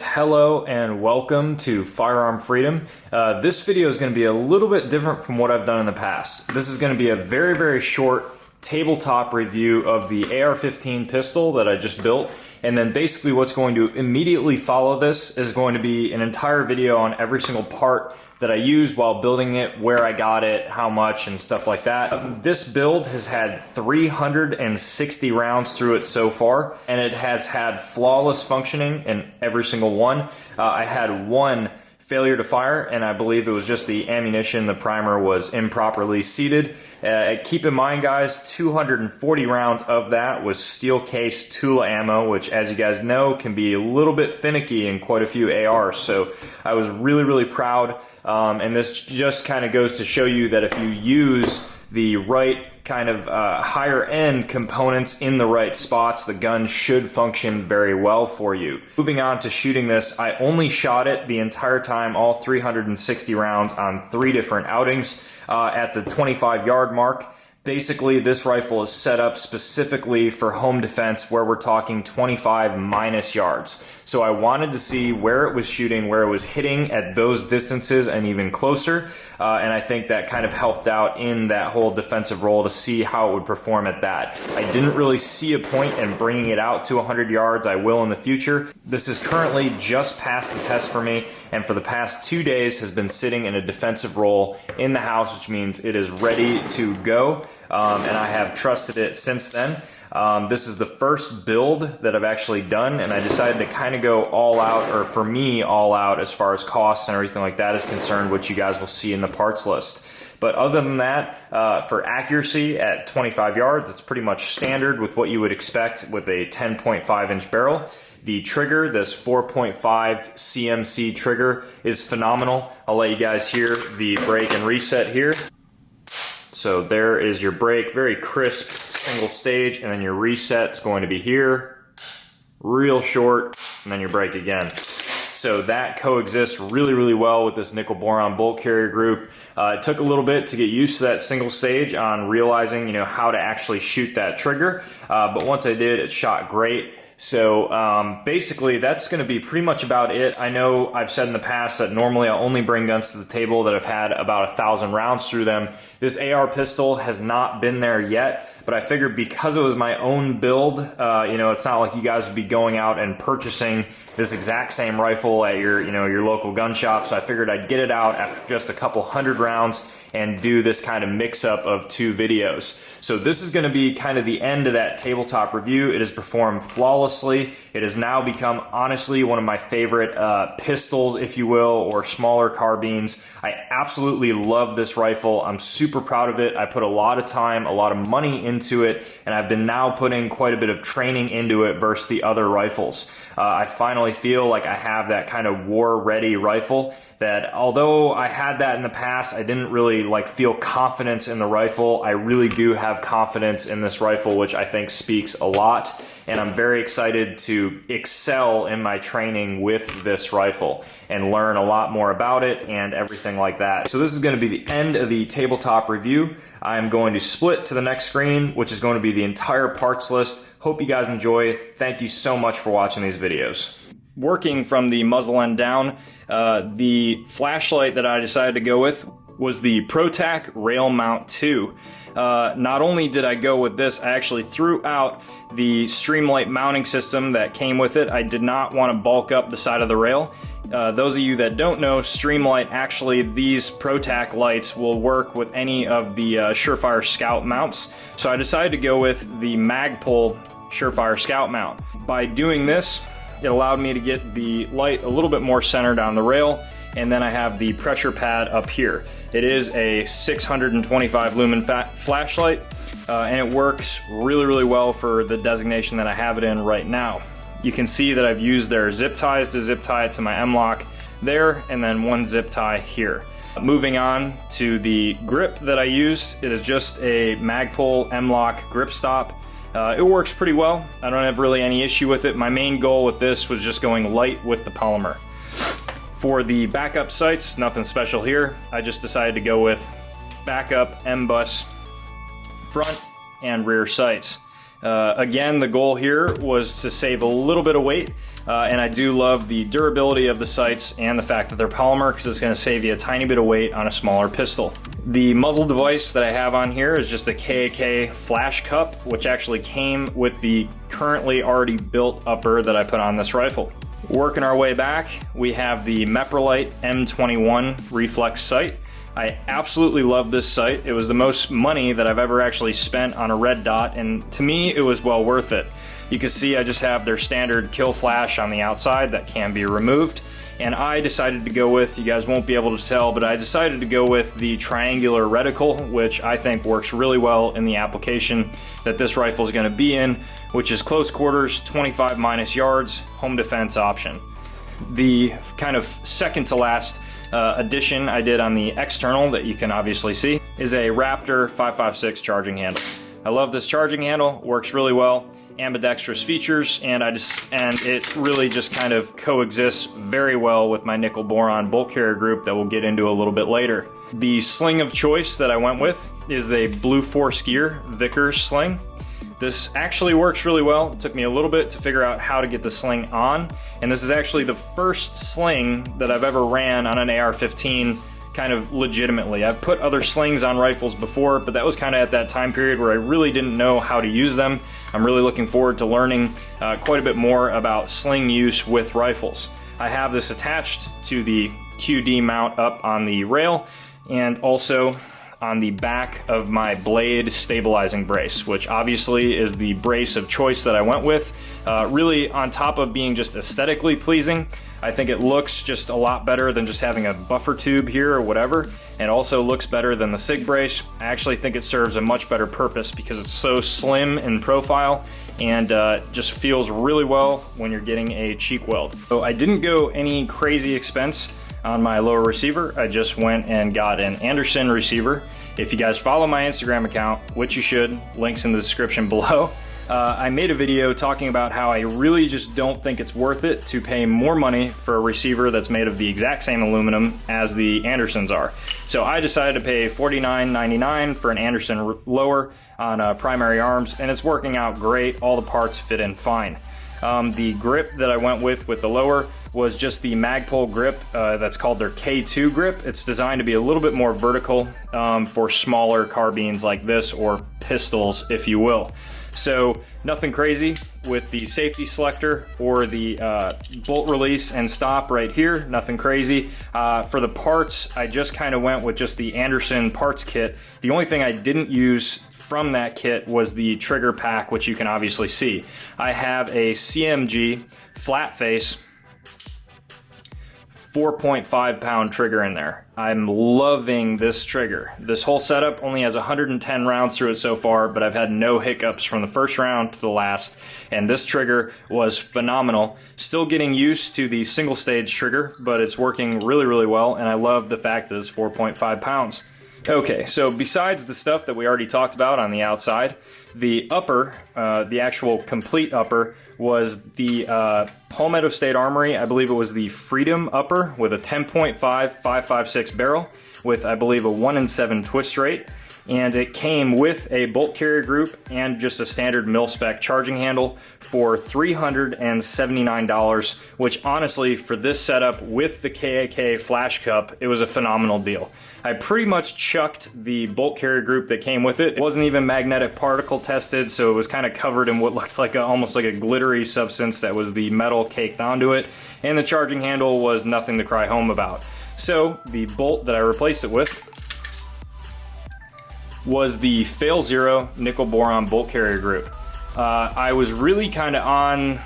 Hello and welcome to Firearm Freedom. This video is going to be a little bit different from what I've done in the past. This is going to be a very short tabletop review of the AR-15 pistol that I just built, and then basically what's going to immediately follow this is going to be an entire video on every single part that I used while building it, where I got it, how much, and stuff like that. This build has had 360 rounds through it so far, and it has had flawless functioning in every single one. I had one failure to fire, and I believe it was just the ammunition. The primer was improperly seated. Keep in mind, guys, 240 rounds of that was steel case Tula ammo, which, as you guys know, can be a little bit finicky in quite a few ARs. So I was really proud, and this just kind of goes to show you that if you use the right kind of higher end components in the right spots, the gun should function very well for you. Moving on to shooting this, I only shot it the entire time, all 360 rounds, on 3 different outings at the 25-yard mark. Basically, this rifle is set up specifically for home defense, where we're talking 25 minus yards. So I wanted to see where it was shooting, where it was hitting at those distances and even closer. And I think that kind of helped out in that whole defensive role to see how it would perform at that. I didn't really see a point in bringing it out to 100 yards. I will in the future. This is currently just past the test for me, and for the past 2 days has been sitting in a defensive role in the house, which means it is ready to go. And I have trusted it since then. This is the first build that I've actually done, and I decided to kind of go all out, or for me, all out as far as costs and everything like that is concerned, which you guys will see in the parts list. But other than that, for accuracy at 25 yards, it's pretty much standard with what you would expect with a 10.5 inch barrel. The trigger, this 4.5 CMC trigger, is phenomenal. I'll let you guys hear the break and reset here. So there is your break, very crisp single stage, and then your reset's going to be here, real short, and then your break again. So that coexists really well with this nickel boron bolt carrier group. It took a little bit to get used to that single stage on realizing, how to actually shoot that trigger. But once I did, it shot great. So basically that's going to be pretty much about it. I know I've said in the past that normally I only bring guns to the table that have had about 1,000 rounds through them. This AR pistol has not been there yet, but I figured because it was my own build, it's not like you guys would be going out and purchasing this exact same rifle at your local gun shop. So I figured I'd get it out after just a couple hundred rounds and do this kind of mix-up of 2 videos. So this is going to be kind of the end of that tabletop review. It has performed flawlessly. It has now become, honestly, one of my favorite pistols, if you will, or smaller carbines. I absolutely love this rifle. I'm super proud of it. I put a lot of time, a lot of money into it, and I've been now putting quite a bit of training into it versus the other rifles. I finally feel like I have that kind of war-ready rifle that, although I had that in the past, I didn't really feel confidence in the rifle. I really do have confidence in this rifle, which I think speaks a lot. And I'm very excited to excel in my training with this rifle and learn a lot more about it and everything like that. So this is going to be the end of the tabletop review. I'm going to split to the next screen, which is going to be the entire parts list. Hope you guys enjoy. Thank you so much for watching these videos. Working from the muzzle end down, the flashlight that I decided to go with was the ProTac Rail Mount 2. Not only did I go with this, I actually threw out the Streamlight mounting system that came with it. I did not want to bulk up the side of the rail. Those of you that don't know, Streamlight, actually these ProTac lights will work with any of the Surefire Scout mounts. So I decided to go with the Magpul Surefire Scout mount. By doing this, it allowed me to get the light a little bit more centered on the rail, and then I have the pressure pad up here. It is a 625 lumen flashlight, and it works really well for the designation that I have it in right now. You can see that I've used their zip ties to zip tie it to my M-lock there, and then one zip tie here. Moving on to the grip that I used, it is just a Magpul M-lock grip stop. It works pretty well. I don't have really any issue with it. My main goal with this was just going light with the polymer. For the backup sights, nothing special here. I just decided to go with backup M-bus front and rear sights. Again, the goal here was to save a little bit of weight, and I do love the durability of the sights and the fact that they're polymer, because it's going to save you a tiny bit of weight on a smaller pistol. The muzzle device that I have on here is just a KAK flash cup, which actually came with the currently already built upper that I put on this rifle. Working our way back, we have the Lite M21 Reflex sight. I absolutely love this sight. It was the most money that I've ever actually spent on a red dot, and to me it was well worth it. You can see I just have their standard kill flash on the outside that can be removed, and I decided to go with, you guys won't be able to tell, but I decided to go with the triangular reticle, which I think works really well in the application that this rifle is going to be in, which is close quarters, 25 minus yards, home defense option. The kind of second to last addition I did on the external that you can obviously see is a Raptor 5.56 charging handle. I love this charging handle, works really well, ambidextrous features, and it really just kind of coexists very well with my nickel boron bolt carrier group that we'll get into a little bit later. The sling of choice that I went with is the Blue Force Gear Vickers sling. This actually works really well. It took me a little bit to figure out how to get the sling on, and this is actually the first sling that I've ever ran on an AR-15 kind of legitimately. I've put other slings on rifles before, but that was kind of at that time period where I really didn't know how to use them. I'm really looking forward to learning quite a bit more about sling use with rifles. I have this attached to the QD mount up on the rail, and also on the back of my blade stabilizing brace, which obviously is the brace of choice that I went with. Really, on top of being just aesthetically pleasing, I think it looks just a lot better than just having a buffer tube here or whatever, and also looks better than the SIG brace. I actually think it serves a much better purpose because it's so slim in profile and just feels really well when you're getting a cheek weld. So I didn't go any crazy expense on my lower receiver. I just went and got an Anderson receiver. If you guys follow my Instagram account, which you should, links in the description below, I made a video talking about how I really just don't think it's worth it to pay more money for a receiver that's made of the exact same aluminum as the Andersons are. So I decided to pay $49.99 for an Anderson lower on primary arms, and it's working out great. All the parts fit in fine. The grip that I went with the lower was just the Magpul grip that's called their K2 grip. It's designed to be a little bit more vertical for smaller carbines like this, or pistols if you will. So nothing crazy with the safety selector or the bolt release and stop right here, nothing crazy. For the parts, I just kind of went with just the Anderson parts kit. The only thing I didn't use from that kit was the trigger pack, which you can obviously see. I have a CMG flat face 4.5 pound trigger in there. I'm loving this trigger. This whole setup only has 110 rounds through it so far, but I've had no hiccups from the first round to the last, and this trigger was phenomenal. Still getting used to the single stage trigger, but it's working really, really well, and I love the fact that it's 4.5 pounds. Okay, so besides the stuff that we already talked about on the outside, the upper, the actual complete upper, was the Palmetto State Armory. I believe it was the Freedom upper with a 10.5 5.56 barrel with, I believe, a 1-in-7 twist rate. And it came with a bolt carrier group and just a standard mil-spec charging handle for $379, which honestly, for this setup with the KAK flash cup, it was a phenomenal deal. I pretty much chucked the bolt carrier group that came with it. It wasn't even magnetic particle tested, so it was kind of covered in what looked like almost like a glittery substance that was the metal caked onto it, and the charging handle was nothing to cry home about. So the bolt that I replaced it with was the Fail Zero nickel boron bolt carrier group. I was really kind of on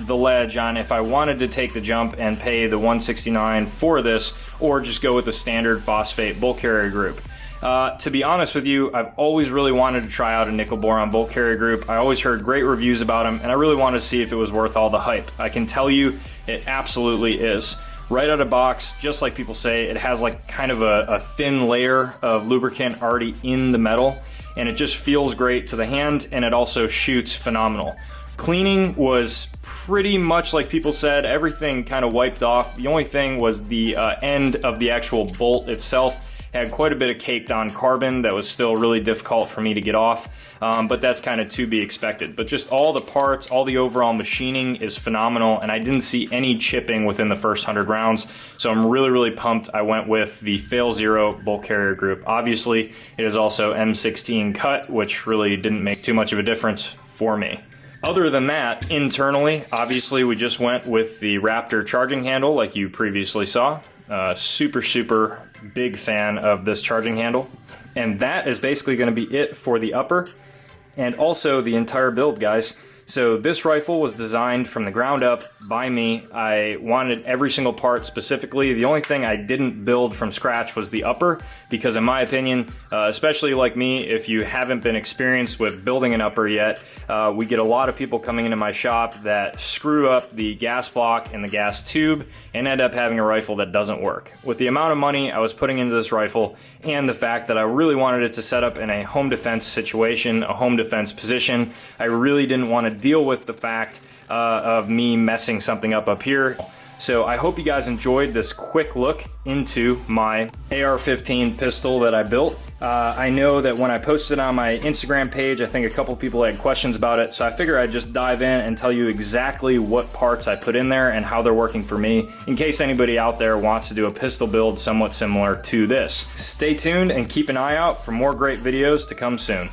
the ledge on if I wanted to take the jump and pay the $169 for this, or just go with the standard phosphate bolt carrier group. To be honest with you, I've always really wanted to try out a nickel boron bolt carrier group. I always heard great reviews about them, and I really wanted to see if it was worth all the hype. I can tell you it absolutely is. Right out of box, just like people say, it has like kind of a thin layer of lubricant already in the metal, and it just feels great to the hand, and it also shoots phenomenal. Cleaning was pretty much like people said, everything kind of wiped off. The only thing was the end of the actual bolt itself had quite a bit of caked on carbon that was still really difficult for me to get off, but that's kind of to be expected. But just all the parts, all the overall machining is phenomenal, and I didn't see any chipping within the first 100 rounds, so I'm really pumped I went with the Fail Zero bolt carrier group. Obviously, it is also M16 cut, which really didn't make too much of a difference for me. Other than that, internally, obviously we just went with the Raptor charging handle like you previously saw. Super big fan of this charging handle. And that is basically going to be it for the upper and also the entire build, guys. So this rifle was designed from the ground up by me. I wanted every single part specifically. The only thing I didn't build from scratch was the upper, because in my opinion, especially like me, if you haven't been experienced with building an upper yet, we get a lot of people coming into my shop that screw up the gas block and the gas tube and end up having a rifle that doesn't work. With the amount of money I was putting into this rifle and the fact that I really wanted it to set up in a home defense situation, a home defense position, I really didn't want to deal with the fact of me messing something up here. So I hope you guys enjoyed this quick look into my AR-15 pistol that I built. I know that when I posted on my Instagram page, I think a couple people had questions about it, so I figured I'd just dive in and tell you exactly what parts I put in there and how they're working for me, in case anybody out there wants to do a pistol build somewhat similar to this. Stay tuned and keep an eye out for more great videos to come soon.